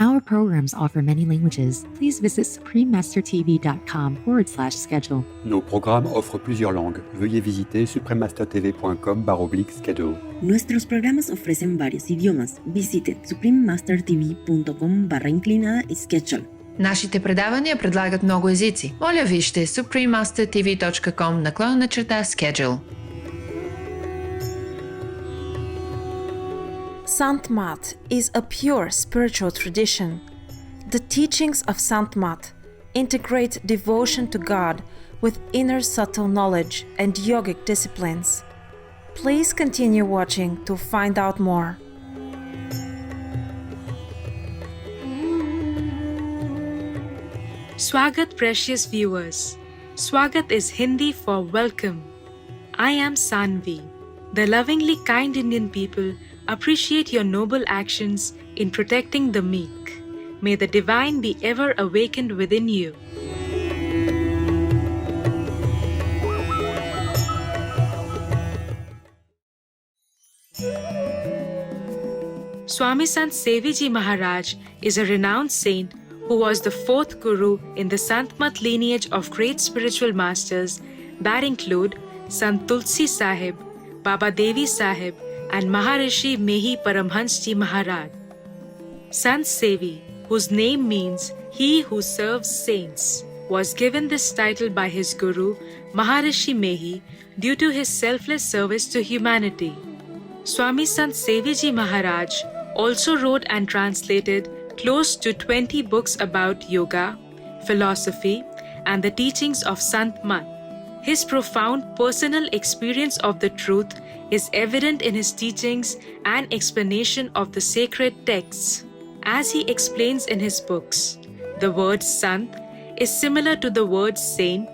Our programs offer many languages. Please visit suprememastertv.com/schedule. Nos programmes offrent plusieurs langues. Veuillez visiter suprememastertv.com/schedule. Nuestros programas ofrecen varios idiomas. Visite suprememastertv.com/schedule. Нашите предавания предлагат много езици. Моля вижте suprememastertv.com/schedule. Sant Mat is a pure spiritual tradition. The teachings of Sant Mat integrate devotion to God with inner subtle knowledge and yogic disciplines. Please continue watching to find out more. Swagat, precious viewers. Swagat is Hindi for welcome. I am Sanvi. The lovingly kind Indian people appreciate your noble actions in protecting the meek. May the divine be ever awakened within you. Swami Sant Seviji Maharaj is a renowned saint who was the fourth guru in the Sant Mat lineage of great spiritual masters that include Sant Tulsi Sahib, Baba Devi Sahib, and Maharishi Mehi Paramhans Ji Maharaj. Sant Sevi, whose name means he who serves saints, was given this title by his guru Maharishi Mehi due to his selfless service to humanity. Swami Sant Seviji Maharaj also wrote and translated close to 20 books about yoga, philosophy, and the teachings of Sant Mat. His profound personal experience of the truth is evident in his teachings and explanation of the sacred texts. As he explains in his books, the word Sant is similar to the word saint,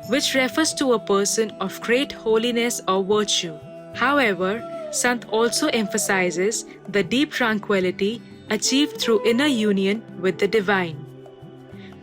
which refers to a person of great holiness or virtue. However, Sant also emphasizes the deep tranquility achieved through inner union with the divine.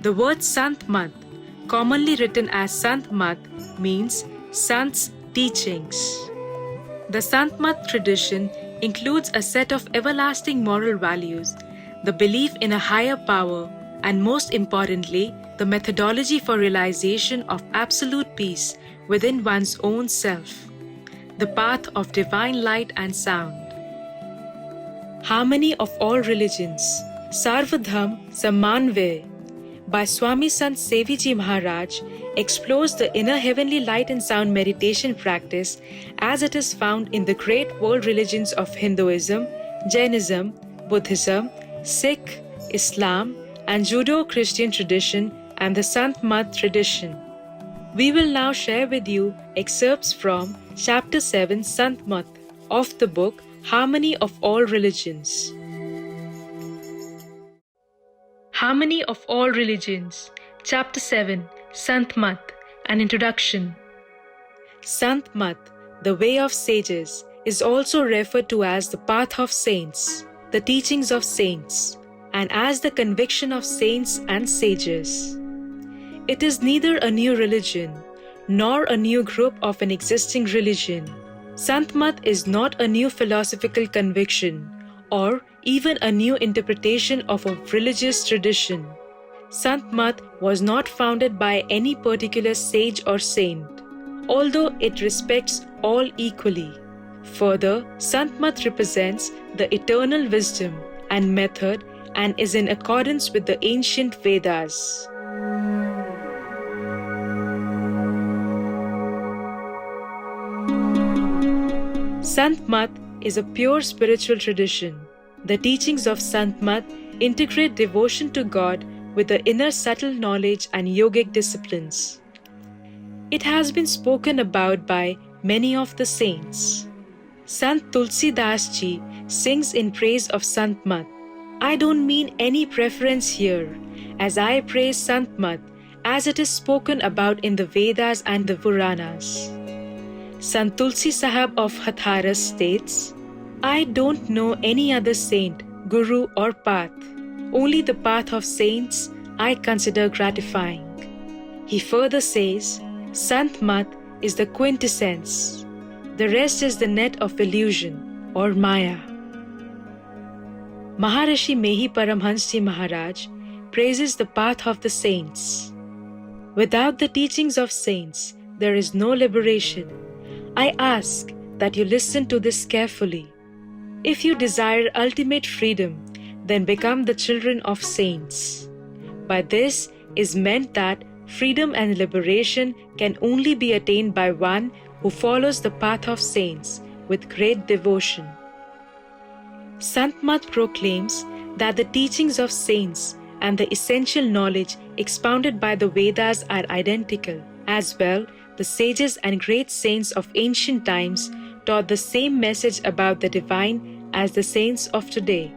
The word Sant Mat, commonly written as Sant Mat, means Sant's teachings. The Sant Mat tradition includes a set of everlasting moral values, the belief in a higher power, and most importantly, the methodology for realization of absolute peace within one's own self, the path of divine light and sound. Harmony of all religions, Sarvadham Sammanvay, by Swami Sant Seviji Maharaj, explores the inner heavenly light and sound meditation practice as it is found in the great world religions of Hinduism, Jainism, Buddhism, Sikh, Islam, and Judeo-Christian tradition and the Sant Mat tradition. We will now share with you excerpts from Chapter 7 Sant Mat of the book Harmony of All Religions. Harmony of All Religions, Chapter 7, Sant Mat, an introduction. Sant Mat, the way of sages, is also referred to as the path of saints, the teachings of saints, and as the conviction of saints and sages. It is neither a new religion, nor a new group of an existing religion. Sant Mat is not a new philosophical conviction, or even a new interpretation of a religious tradition. Sant Mat was not founded by any particular sage or saint, although it respects all equally. Further, Sant Mat represents the eternal wisdom and method and is in accordance with the ancient Vedas. Sant Mat is a pure spiritual tradition. The teachings of Sant Mat integrate devotion to God with the inner subtle knowledge and yogic disciplines. It has been spoken about by many of the saints. Sant Tulsi Das Ji sings in praise of Sant Mat. I don't mean any preference here, as I praise Sant Mat as it is spoken about in the Vedas and the Puranas. Sant Tulsi Sahib of Hatharas states, I don't know any other saint, guru or path. Only the path of saints I consider gratifying. He further says, Sant Mat is the quintessence. The rest is the net of illusion or Maya. Maharishi Mehi Paramhansi Maharaj praises the path of the saints. Without the teachings of saints, there is no liberation. I ask that you listen to this carefully. If you desire ultimate freedom, then become the children of saints. By this is meant that freedom and liberation can only be attained by one who follows the path of saints with great devotion. Sant Mat proclaims that the teachings of saints and the essential knowledge expounded by the Vedas are identical. As well, the sages and great saints of ancient times taught the same message about the divine as the saints of today.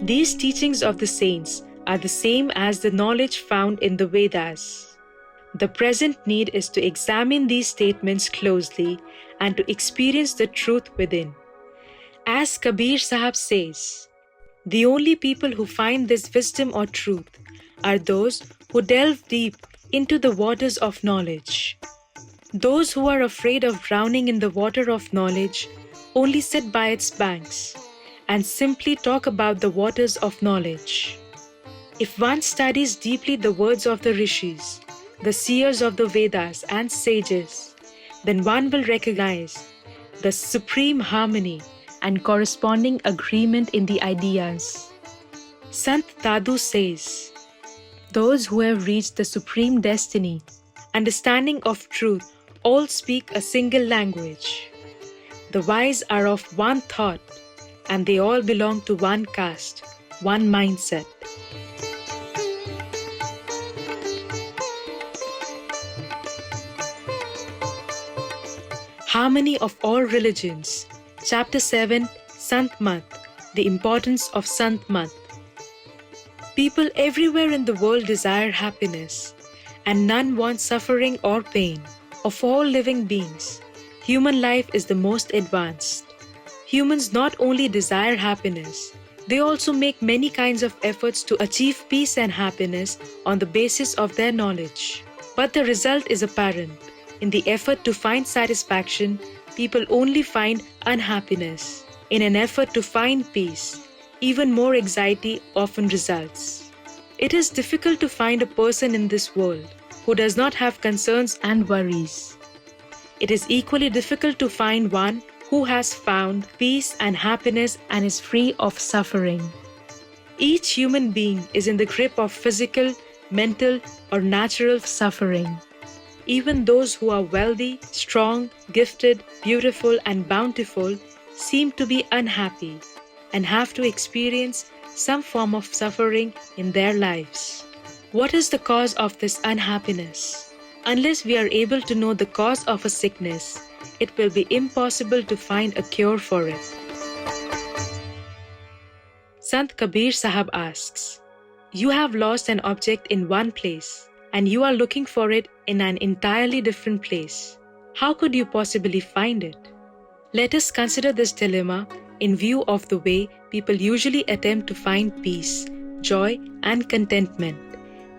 These teachings of the saints are the same as the knowledge found in the Vedas. The present need is to examine these statements closely and to experience the truth within. As Kabir Sahib says, the only people who find this wisdom or truth are those who delve deep into the waters of knowledge. Those who are afraid of drowning in the water of knowledge only sit by its banks and simply talk about the waters of knowledge. If one studies deeply the words of the rishis, the seers of the Vedas and sages, then one will recognize the supreme harmony and corresponding agreement in the ideas. Sant Tadu says, those who have reached the supreme destiny, understanding of truth, all speak a single language. The wise are of one thought, and they all belong to one caste, one mindset. Harmony of all religions. Chapter 7, Sant Mat, the importance of Sant Mat. People everywhere in the world desire happiness, and none want suffering or pain. Of all living beings, human life is the most advanced. Humans not only desire happiness, they also make many kinds of efforts to achieve peace and happiness on the basis of their knowledge. But the result is apparent. In the effort to find satisfaction, people only find unhappiness. In an effort to find peace, even more anxiety often results. It is difficult to find a person in this world who does not have concerns and worries. It is equally difficult to find one who has found peace and happiness and is free of suffering. Each human being is in the grip of physical, mental, or natural suffering. Even those who are wealthy, strong, gifted, beautiful, and bountiful seem to be unhappy and have to experience some form of suffering in their lives. What is the cause of this unhappiness? Unless we are able to know the cause of a sickness, it will be impossible to find a cure for it. Sant Kabir Sahib asks, you have lost an object in one place, and you are looking for it in an entirely different place. How could you possibly find it? Let us consider this dilemma in view of the way people usually attempt to find peace, joy, and contentment.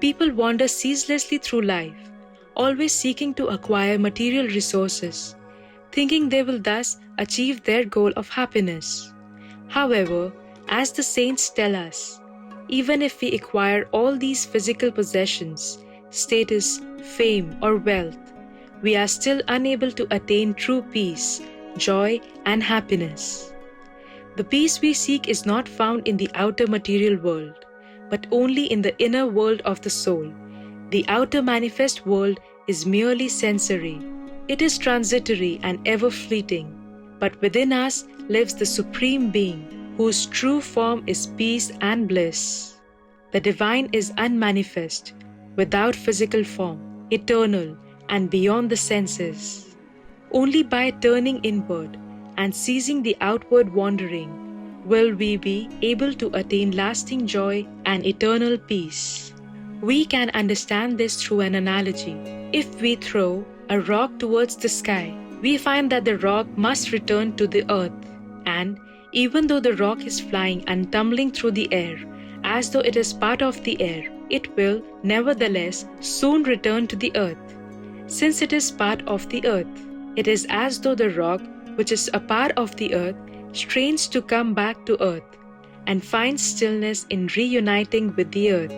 People wander ceaselessly through life, always seeking to acquire material resources, thinking they will thus achieve their goal of happiness. However, as the saints tell us, even if we acquire all these physical possessions, status, fame, or wealth, we are still unable to attain true peace, joy, and happiness. The peace we seek is not found in the outer material world, but only in the inner world of the soul. The outer manifest world is merely sensory. It is transitory and ever fleeting. But within us lives the Supreme Being, whose true form is peace and bliss. The divine is unmanifest, without physical form, eternal, and beyond the senses. Only by turning inward and ceasing the outward wandering will we be able to attain lasting joy and eternal peace. We can understand this through an analogy. If we throw a rock towards the sky, we find that the rock must return to the earth, and even though the rock is flying and tumbling through the air, as though it is part of the air, it will nevertheless soon return to the earth. Since it is part of the earth, it is as though the rock, which is a part of the earth, strains to come back to earth. and finds stillness in reuniting with the earth.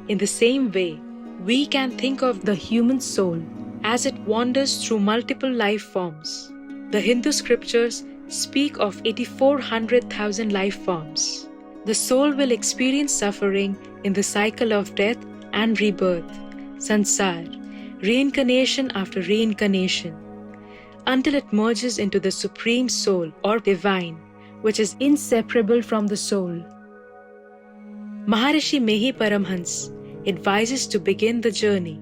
In the same way, we can think of the human soul as it wanders through multiple life forms. The Hindu scriptures speak of 84,000 life forms. The soul will experience suffering in the cycle of death and rebirth, sansar, reincarnation after reincarnation, until it merges into the Supreme Soul or Divine, which is inseparable from the soul. Maharishi Mehi Paramhans advises to begin the journey.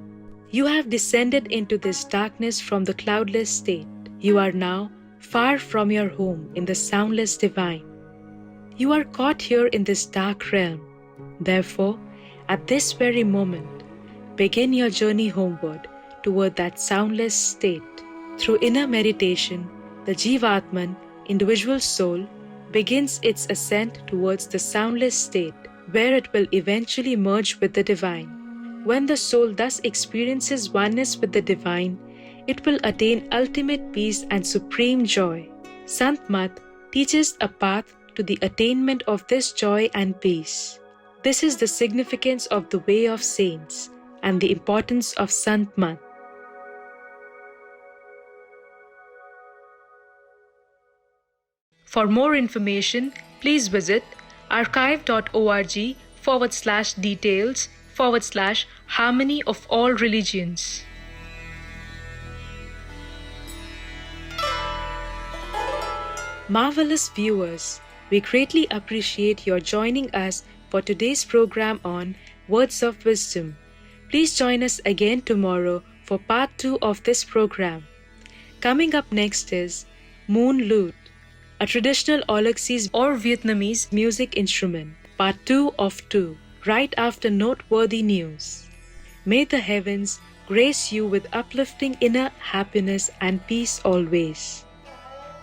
You have descended into this darkness from the cloudless state. You are now far from your home in the soundless divine. You are caught here in this dark realm. Therefore, at this very moment, begin your journey homeward toward that soundless state. Through inner meditation, the Jivatman, individual soul, begins its ascent towards the soundless state, where it will eventually merge with the divine. When the soul thus experiences oneness with the divine, it will attain ultimate peace and supreme joy. Sant Mat teaches a path to the attainment of this joy and peace. This is the significance of the way of saints and the importance of Sant Mat. For more information, please visit archive.org/details/harmony of all religions. Marvelous viewers, we greatly appreciate your joining us for today's program on Words of Wisdom. Please join us again tomorrow for part 2 of this program. Coming up next is Moon Lute, a traditional Aulacese or Vietnamese music instrument, part 2 of 2, right after noteworthy news. May the heavens grace you with uplifting inner happiness and peace always.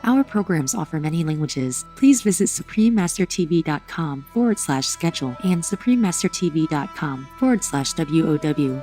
Our programs offer many languages. Please visit suprememastertv.com/schedule and suprememastertv.com/WOW.